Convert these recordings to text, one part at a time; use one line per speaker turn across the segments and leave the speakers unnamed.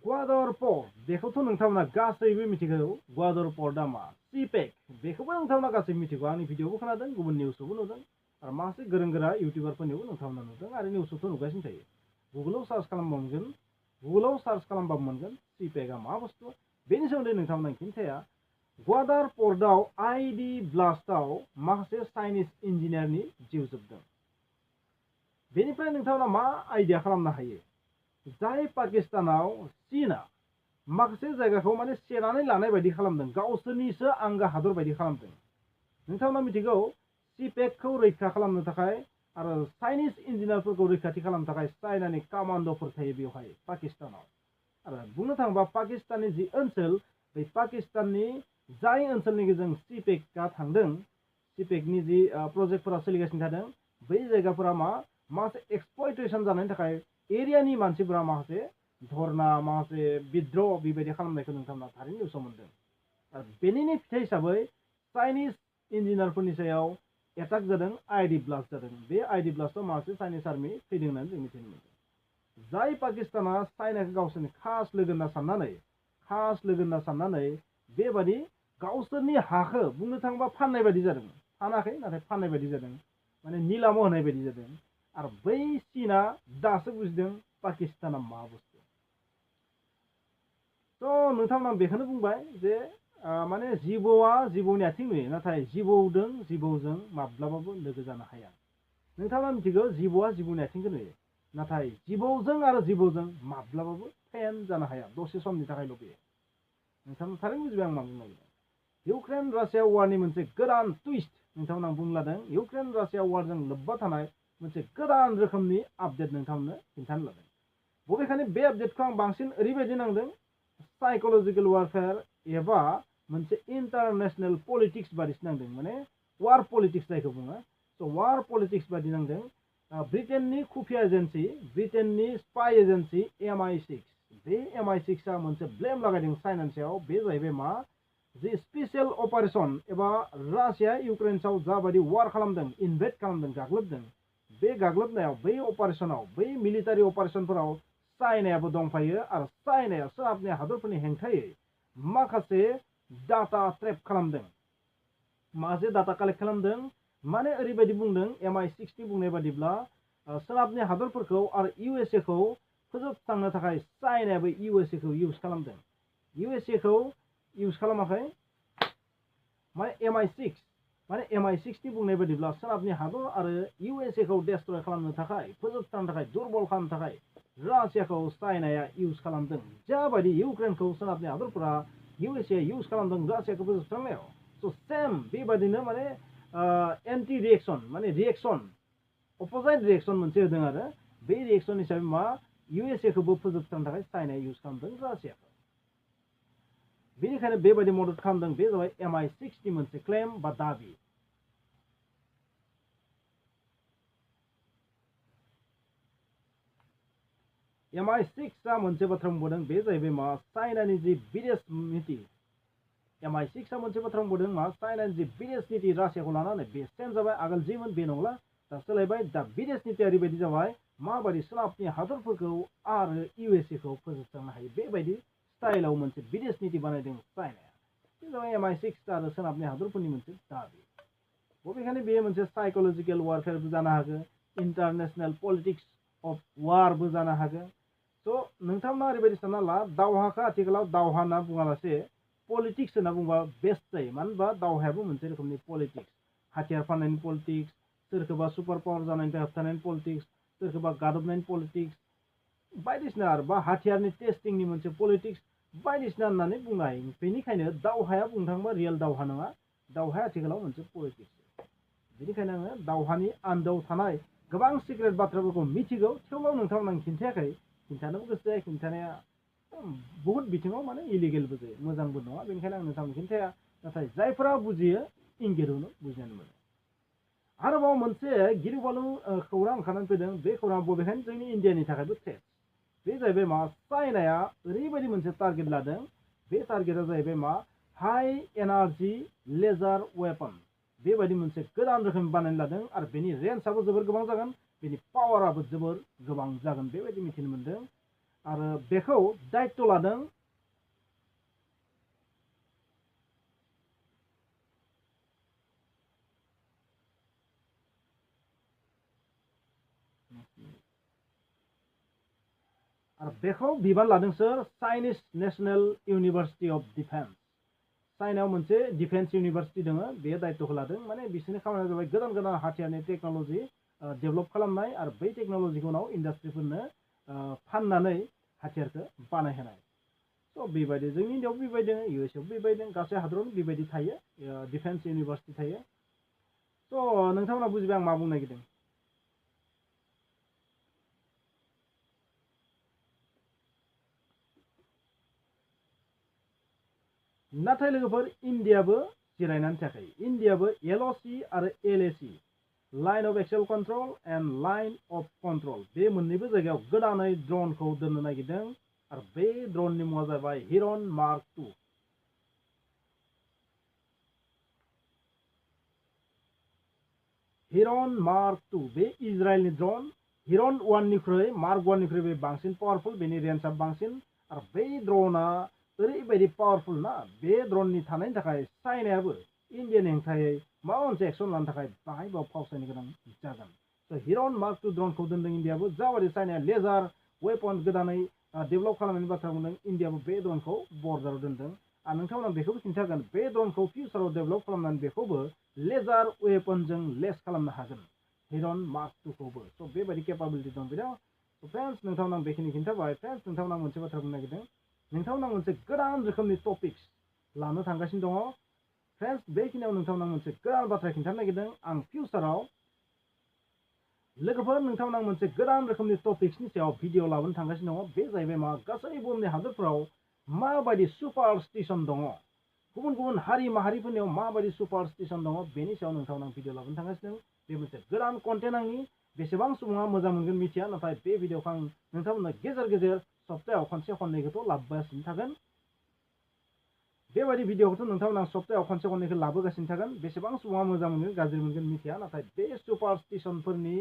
Guador Port बेखौथ' नोंथांमोना गासैबो मिथिगौ Guador Portआ मा CPEC बेखौबो नोंथांमोना गासैबो मिथिगौ आंनि भिडिअबो खोनादों गुबुन निउसआवबो नुदों आरो माखासे गोरों गोरा इउटिउबारफोरनिबो नोंथांमोना नुदों आरो निउसआवथ' नुगासिनो थायो गुगोलाव सार्च खालामबा मोनगोन CPECआ मा बुस्थु बेनि सोमोन्दै नोंथांमोना खिन्थाया Guador Portआव आईडी ब्लास्टआव माखासे चाइनिज इन्जिनियारनि जिउ जोबदों बेनिफ्राय नोंथांमोना मा आइडिया खालामनो हायो जाय पाकिस्तानाव चीनआ माखासे जायगाखौ माने सेनानै लानाय बायदि खालामदों गावसोरनिसो आंगो हादर बायदि खालामदों नोंथांमोना मिथिगौ CPECखौ रैखा खालामनो थाखाय आरो चाइनिज इन्जिनियारफोरखौ रैखाथि खालामनो थाखाय चाइनानि कामान्ड'फोर थायो बेवहाय पाकिस्तानाव आरो बुंनो थाङोबा पाकिस्ताननि जि ओनसोल बे पाकिस्ताननि जाय ओनसोलनि गेजेरजों CPECआ थांदों CPECनि जि प्रजेक्टफोरा सोलिगासिनो थादों बै जायगाफोरा माखासे एक्सप्लयटेसन जानायनि थाखाय एरियानि मानसिफोरा माखासे धरना माखासे बिद्रह बेबायदि खालामनायखौ नोंथांमोना थारैनो निउसाव मोनदों आरो बेनिनो फिथाइ हिसाबै चाइनिज इन्जिनियारफोरनि सायाव एटाक जादों आईडी ब्लास्ट जादों बे आईडी ब्लास्टआव माखासे चाइनिज आर्मि थैदों होननानै जों मिथिनो मोनदों जाय पाकिस्ताना चाइनाखौ गावसोरनि खास लोगो होनना साननानै बेबादि गावसोरनि हाखौ बुंनो थाङोबा फाननाय बायदि जादों फानाखै नाथाय फाननाय बायदि जादों माने निलामाव होनाय बायदि जादों आरो बै चीनआ दासो बुजिदों पाकिस्ताना मा बुस्थु थ' नोंथांमोना बेखौनो बुंबाय जे माने जिबौआ जिबौनि आथिं नुयो नाथाय जिबौजों माब्लाबाबो लोगो जानो हाया नोंथाङा मिथिगौ जिबौआ जिबौनि आथिंखौ नुयो नाथाय जिबौजों माब्लाबाबो फेन जानो हाया दसे समनि थाखायल' बेयो नोंथांमोना थारैनो बुजिबाय आं मा बुंनो नागिरदों इउक्रेन रासिया वारनि मोनसे गोदान टुइस्ट नोंथांमोना बुंलादों इउक्रेन रासिया वारजों लोब्बा थानाय मोनसे गोदान रोखोमनि आपडेट नोंथांमोननो खिन्थानो लादों बबेखानि बे आपडेटखौ आं बांसिन ओरैबायदि नांदों साइकोलजिकेल वारफेयार एबा मोनसे इन्टारनेशनेल पलिटिक्स बादिसो नांदों माने वार पलिटिक्स जायखौ बुङो स' वार पलिटिक्स बादि नांदों ब्रिटेननि खुफिया एजेन्सि ब्रिटेननि स्पाइ एजेन्सि MI6 बे MI6आ मोनसे ब्लेम लागायदों चाइनानि सायाव बे जाहैबाय मा जे स्पेशल अपारेशन एबा रासिया इउक्रेनआव जाबायदि वार खालामदों इनभेड खालामदों गाग्लोबदों बे गाग्लोबनायाव बै अपारेशनाव बै मिलिटारि अपारेशनफोराव चाइनायाबो दंफायो आरो चाइनाया सोनाबनि हादरफोरनि हेंथायै माखासे डाटा ट्रेप खालामदों माखासे डाटा कालेक्ट खालामदों माने ओरैबायदि बुंदों MI6नि बुंनाय बादिब्ला सोनाबनि हादरफोरखौ आरो USA खौ फोजोबस्रांनो थाखाय चाइनायाबो USA खौ इउज खालामदों USA खौ इउज खालामाखै माने MI6नि बुंनाय बादिब्ला सोनाबनि हादर आरो USA खौ डेस्ट्रय खालामनो थाखाय फोजोबस्रांनो थाखाय दुर्बल खालामनो थाखाय रासियाखौ चाइनाया इउज खालामदों जाबायदि इउक्रेनखौ सोनाबनि हादरफोरा USA इउज खालामदों रासियाखौ फोजोबस्रांनायाव स' सेम बेबादिनो माने एन्टि रिएक्सन माने अपोजिट रिएक्सन मोनसे होदों आरो बे रिएक्सन हिसाबै मा USA खौबो फोजोबस्रांनो थाखाय चाइनाया इउज खालामदों रासियाखौ बेनिखायनो बेबायदि मदद खालामदों बे जाबाय MI6नि मोनसे क्लेम बा दाबि MI6आ मोनसे बाथ्रा बुंबावदों बे जाहैबाय मा चाइनानि जि बिदेश नीति MI6आ मोनसे बाथ्रा बुंबावदों मा चाइनानि जि बिदेश नीति रासियाखौ लानानै बे सेम जाबाय आगोल जिमोन बे नंला दा सोलायबाय दा बिदेश नीतिया ओरैबायदि जाबाय माबायदि सोनाबनि हादरफोरखौ आरो USA खौ फोजोबस्रांनो हायो बेबायदि स्टाइलाव मोनसे बिदेश नीति बानायदों चाइनाया बे जाबाय MI6 आरो सोनाबनि हादरफोरनि मोनसे दाबि बबेखानि बेयो मोनसे साइकोलजिकेल वारफेयारबो जानो हागौ इन्टारनेशनेल पलिटिक्स अफ वारबो जानो हागौ स' नोंथांमोना ओरैबायदि सानना ला दावहाखौ आथिखालाव दावहा होनना बुङालासे पलिटिक्स होनना बुंबा बेस्ट जायो मानो होनबा दावहायाबो मोनसे रोखोमनि पलिटिक्स हाथियार फाननायनि पलिटिक्स सोरखौबा सुपार पावार जानायनिफ्राय होबथानायनि पलिटिक्स सोरखौबा गादबनायनि पलिटिक्स बायदिसिना आरो बा हाथियारनि टेस्टिंनि मोनसे पलिटिक्स बायदिसिना होननानै बुंनो हायो बेनिखायनो दावहाया बुंनो थाङोबा रियेल दावहा नङा दावहाया आथिखालाव मोनसे पलिटिक्स बेनिखायनो आङो दावहानि आन्दोआव थानाय गोबां सिक्रेट बाथ्राफोरखौ मिथिगौ थेवब्लाबो नोंथांमोन आं खिन्थायाखै खिन्थानोबो गोसो जाया खिन्थानाया बहुत बिथिङाव माने इलिगेलबो जायो मोजांबो नङा बेनिखायनो आं नोंथांमोन खिन्थाया नाथाय जायफोरा बुजियो इंगितआवनो बुजिनानै मोनो आरोबाव मोनसे गिलु-बालु खौरां ओंखारनानै फैदों बे खौराङा बबेखानि जोंनि इण्डियानि थाखायबो थ्रेट बे जाहैबाय मा चाइनाया ओरैबायदि मोनसे टारगेट लादों बे टारगेटआ जाहैबाय मा हाई एनार्जि लेजार वेपन बेबायदि मोनसे गोदान रोखोम बानायनो लादों आरो बेनि रेन्जआबो जोबोर गोबां जागोन बेनि पावाराबो जोबोर गोबां जागोन बेबायदि मिथिनो मोनदों आरो बेखौ दायित्व लादों आरो बेखौ बिबान लादों सोर Chinese national university of defence चाइनायाव मोनसे डिफेन्स इउनिभार्सिटि दङ बे दायित्वखौ लादों माने बिसोरनि खामानिया जाबाय गोदान गोदान हाथियारनि टेक्न'लजि डेभेलप खालामनाय आरो बै टेक्न'लजिखौ उनाव इन्डास्ट्रिफोरनो फाननानै हाथियारखौ बानायहोनाय स' बेबायदि जोंनि इन्डियायाव बेबायदि इउ एस आव बेबायदि गासै हादरावनो बेबायदि थायो डिफेन्स इउनिभार्सिटि थायो स' नोंथांमोना बुजिबाय आं मा बुंनो नागिरदों नाथाय लोगोफोर इन्डियाबो जिरायनानै थायाखै इन्डियाबो LOC आरो LAC line of actual control and line of control बे मोननैबो जायगायाव गोदानै ड्रनखौ दोननो नागिरदों आरो बे ड्रननि मुङा जाबाय हिरन मार्क 2 हिरन मार्क 2 बे इजराइलनि ड्रन हिरन 1 निख्रुइ मार्क 1 निख्रुइ बे बांसिन पावारफुल बेनि रेन्जआ बांसिन आरो बे ड्रना ओरैबायदि पावारफुल ना बे ड्रननि थानायनि थाखाय चाइनायाबो इन्डियानि हेंथायै माबा मोनसे एक्सन लानो थाखाय बाहायबाव फावसायनो गोनां जागोन स' हिरन मार्क 2 ड्रनखौ दोनदों इन्डियाबो जाबायदि चाइनाया लेजार वेपन गोदानै डेभेलप खालामनायनि बाथ्रा बुंदों इन्डियाबो बे ड्रनखौ बर्डाराव दोनदों आरो नोंथांमोना बेखौबो खिन्थागोन बे ड्रनखौ फिउचाराव डेभेलप खालामनानै बेखौबो लेजार वेपनजों लेस खालामनो हागोन हिरन मार्क 2 खौबो स' बेबायदि केपाबिलिटि दं बिराद फ्रेन्ड्स नोंथांमोना बेखिनि खिन्थाबाय फ्रेन्ड्स नोंथांमोना मोनसे बाथ्रा बुंनो नागिरदों नोंथांमोना मोनसे गोदान रोखोमनि टपिक्स लानो थांगासिनो दङ फ्रेन्ड्स बेखिनियाव नोंथांमोना मोनसे गोदान बाथ्रा खिन्थानो नागिरदों आं फिउचाराव लोगोफोर नोंथांमोना मोनसे गोदान रोखोमनि टपिक्सनि सायाव भिडिअ लाबोनो थांगासिनो दङ बे जाहैबाय मा गासै बुहुमनि हादरफोराव माबायदि सुपारस्टिशन दङ गुबुन गुबुन हारि माहारिफोरनियाव माबायदि सुपारस्टिशन दङ बेनि सायाव नोंथांमोना भिडिअ लाबोनो थांगासिनो दं बे मोनसे गोदान कन्टेन्ट आंनि बेसेबां सुबुङा मोजां मोनगोन मिथिया नाथाय बे भिडिअखौ आं नोंथांमोननो गेजेर गेजेर सप्तायाव खनसे खननैखौथ' लाबोगासिनो थागोन बेबायदि भिडिअखौथ' नोंथांमोना सप्तायाव खनसे खननैखौ लाबोगासिनो थागोन बेसेबां सुबुङा मोजां मोनगोन गाज्रि मोनगोन मिथिया नाथाय बे सुपारस्टिशनफोरनि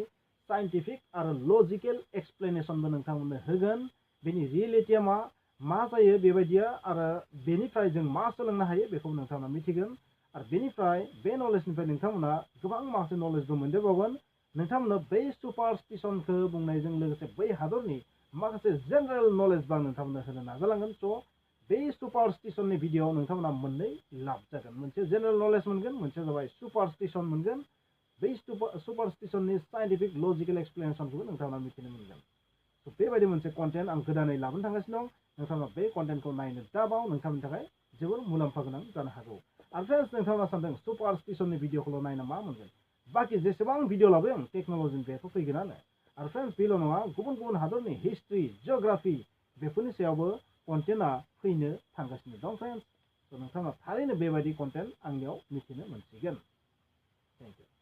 साइन्टिफिक आरो लजिकेल एक्सप्लेनेसनबो नोंथांमोननो होगोन बेनि रियेलिटिया मा जायो बेबायदिया आरो बेनिफ्राय जों मा सोलोंनो हायो बेखौ नोंथांमोना मिथिगोन आरो बेनिफ्राय बे नलेजनिफ्राय नोंथांमोना गोबां माखासे नलेजबो मोनदेरबावगोन नोंथांमोना बै सुपारस्टिशनखौ बुंनायजों लोगोसे बै हादरनि माखासे जेनेरेल नलेजबो आं नोंथांमोननो होनो नाजालांगोन स' बे सुपारस्टिशननि भिडिअ नोंथांमोना मोननै लाब जागोन मोनसे जेनेरेल नलेज मोनगोन मोनसे जाबाय सुपारस्टिशन मोनगोन बै सुपारस्टिशननि साइन्टिफिक लजिकेल एक्सप्लेनेसनखौबो नोंथांमोना मिथिनो मोनगोन स' बेबायदि मोनसे कन्टेन्ट आं गोदानै लाबोनो थांगासिनो दं नोंथांमोना बे कन्टेन्टखौ नायनो दाबाव नोंथांनि थाखाय जोबोर मुलाम्फा गोनां जानो हागौ आरो फ्रेन्ड्स नोंथांमोना सानदों सुपारस्टिशननि भिडिअखौल' नायना मा मोनगोन बाखि जेसेबां भिडिअ लाबोयो आं टेक्न'लजिनि बेथ' फैगोनानो आरो फ्रेन्ड्स बेल' नङा गुबुन गुबुन हादरनि हिस्ट्रि जिअ'ग्राफि बेफोरनि सायावबो कन्टेन्टआ फैनो थांगासिनो दं फ्रेन्ड्स स' नोंथांमोना थारैनो बेबायदि कन्टेन्ट आंनियाव मिथिनो मोनसिगोन थेंक इउ